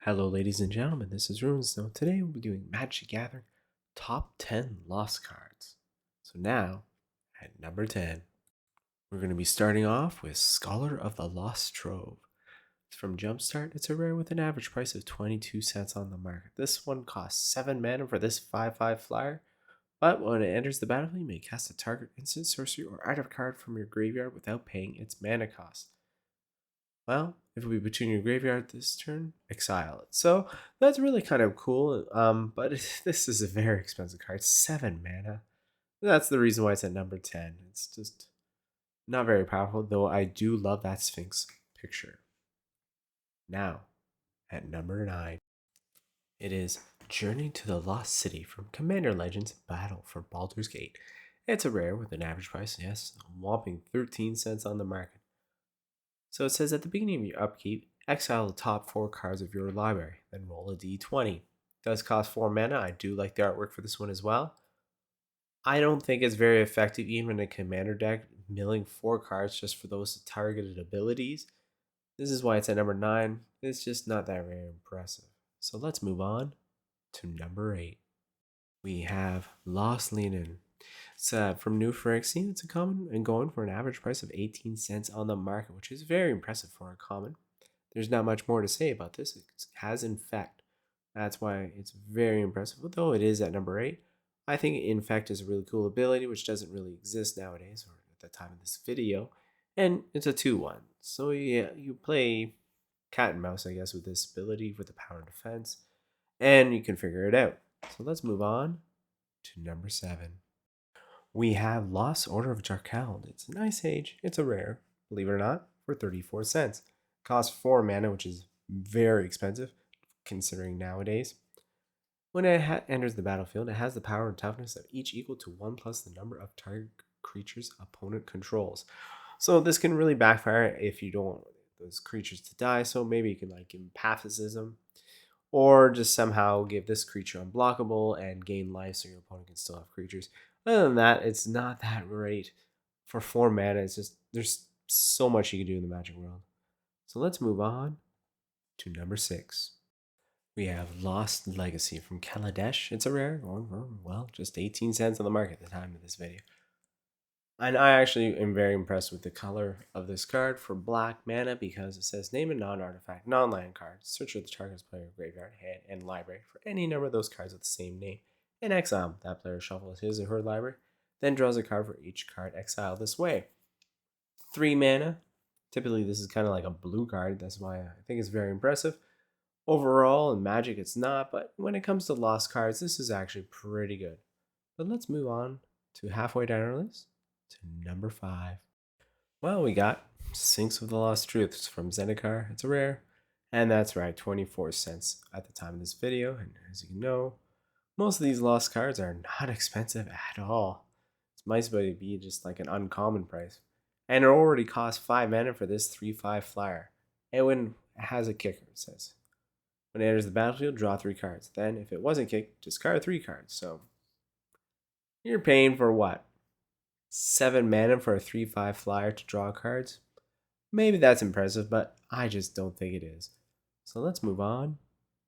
Hello, ladies and gentlemen, this is Runes. Now, today we'll be doing Magic Gathering Top 10 Lost Cards. So, now, at number 10, we're going to be starting off with Scholar of the Lost Trove. It's from Jumpstart. It's a rare with an average price of 22 cents on the market. This one costs 7 mana for this 5/5 flyer, but when it enters the battlefield, you may cast a target instant, sorcery, or item card from your graveyard without paying its mana cost. Well, if we put you in your graveyard this turn, exile it. So that's really kind of cool. But this is a very expensive card. 7 mana. That's the reason why it's at number 10. It's just not very powerful, though I do love that Sphinx picture. Now, at number 9, it is Journey to the Lost City from Commander Legends Battle for Baldur's Gate. It's a rare with an average price, yes, a whopping 13 cents on the market. So it says at the beginning of your upkeep, exile the top 4 cards of your library, then roll a d20. It does cost 4 mana. I do like the artwork for this one as well. I don't think it's very effective even in a commander deck, milling 4 cards just for those targeted abilities. This is why it's at number 9. It's just not that very impressive. So let's move on to number 8. We have Lost Leanin'. So from New Phyrexia, it's a common and going for an average price of 18 cents on the market, which is very impressive for a common. There's not much more to say about this. It has Infect. That's why it's very impressive. Though it is at number 8, I think Infect is a really cool ability, which doesn't really exist nowadays, or at the time of this video. And it's a 2/1. So yeah, you play cat and mouse, I guess, with this ability with the power and defense. And you can figure it out. So let's move on to number 7. We have Lost Order of Jarkald. It's an Ice Age. It's a rare, believe it or not, for 34 cents. Costs 4 mana, which is very expensive considering nowadays. When it enters the battlefield, it has the power and toughness of each equal to 1 plus the number of target creatures opponent controls. So this can really backfire if you don't want those creatures to die. So maybe you can like give them Pathicism, or just somehow give this creature unblockable and gain life so your opponent can still have creatures. Other than that, it's not that great. For 4 mana, it's just there's so much you can do in the Magic world. So let's move on to number 6. We have Lost Legacy from Kaladesh. It's a rare, going for, well, just 18 cents on the market at the time of this video. And I actually am very impressed with the color of this card for black mana because it says name a non-artifact, non-land card, search the target's player graveyard, hand, and library for any number of those cards with the same name, and exile. That player shuffles his or her library, then draws a card for each card exiled this way. 3 mana. Typically, this is kind of like a blue card. That's why I think it's very impressive. Overall, in Magic, it's not, but when it comes to Lost cards, this is actually pretty good. But let's move on to halfway down our list to number 5. Well, we got Sinks of the Lost Truths from Zendikar. It's a rare, and that's right, 24 cents at the time of this video. And as you know, most of these lost cards are not expensive at all. It might be just like an uncommon price. And it already costs 5 mana for this 3/5 flyer. And when it has a kicker, it says. When it enters the battlefield, draw 3 cards. Then, if it wasn't kicked, discard 3 cards. So, you're paying for what? 7 mana for a 3/5 flyer to draw cards? Maybe that's impressive, but I just don't think it is. So let's move on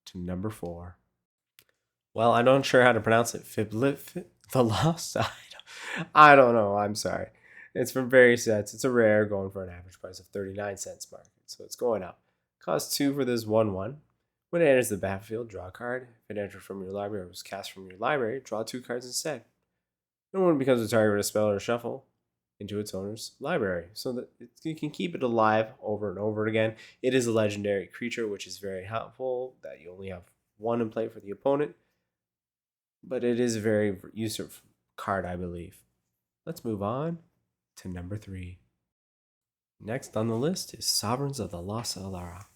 to number 4. Well, I'm not sure how to pronounce it. The Lost Item. I don't know. I'm sorry. It's from various sets. It's a rare, going for an average price of 39 cents market. So it's going up. Cost 2 for this 1/1. When it enters the battlefield, draw a card. If it enters from your library or was cast from your library, draw 2 cards instead. No one becomes a target of a spell or shuffle into its owner's library, so that you can keep it alive over and over again. It is a legendary creature, which is very helpful, that you only have 1 in play for the opponent, but it is a very useful card, I believe. Let's move on to number 3. Next on the list is Sovereigns of the Lost Alara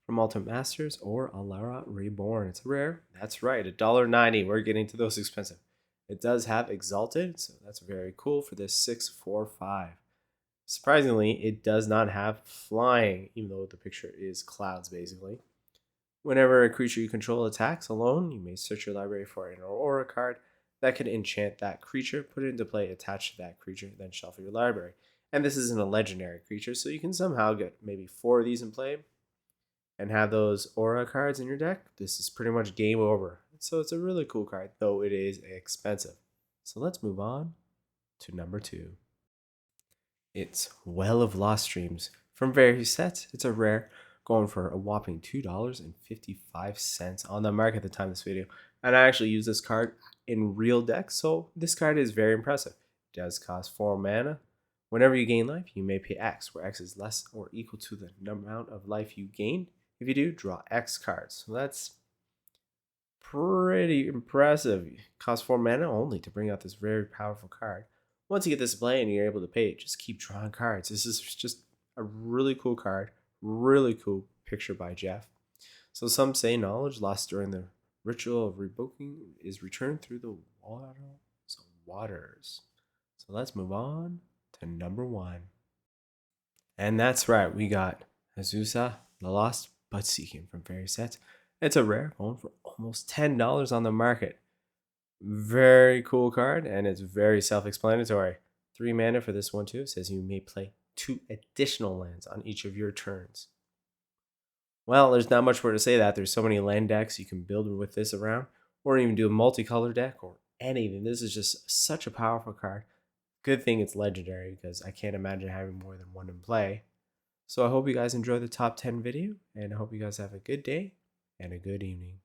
from Ultimate Masters or Alara Reborn. It's rare. That's right, $1.90. We're getting to those expensive. It does have Exalted, so that's very cool for this 6/4/5. Surprisingly, it does not have flying, even though the picture is clouds, basically. Whenever a creature you control attacks alone, you may search your library for an aura card that can enchant that creature, put it into play attached to that creature, then shuffle your library. And this isn't a legendary creature, so you can somehow get maybe 4 of these in play. and have those aura cards in your deck, this is pretty much game over. So it's a really cool card, though it is expensive. So let's move on to number 2. It's Well of Lost Dreams from various sets. It's a rare, going for a whopping $2.55 on the market at the time of this video. And I actually use this card in real decks, so this card is very impressive. It does cost 4 mana. Whenever you gain life, you may pay X, where X is less or equal to the amount of life you gain. If you do, draw X cards. So that's pretty impressive. It costs 4 mana only to bring out this very powerful card. Once you get this play and you're able to pay it, just keep drawing cards. This is just a really cool card. Really cool picture by Jeff. So some say knowledge lost during the ritual of revoking is returned through the waters. So let's move on to number 1. And that's right, we got Azusa, the Lost But Seeking from Fairy Sets. It's a rare, going for almost $10 on the market. Very cool card, and it's very self-explanatory. 3 mana for this one too. It says you may play 2 additional lands on each of your turns. Well, there's not much more to say that. There's so many land decks you can build with this around, or even do a multicolor deck or anything. This is just such a powerful card. Good thing it's legendary, because I can't imagine having more than one in play. So I hope you guys enjoy the top 10 video, and I hope you guys have a good day and a good evening.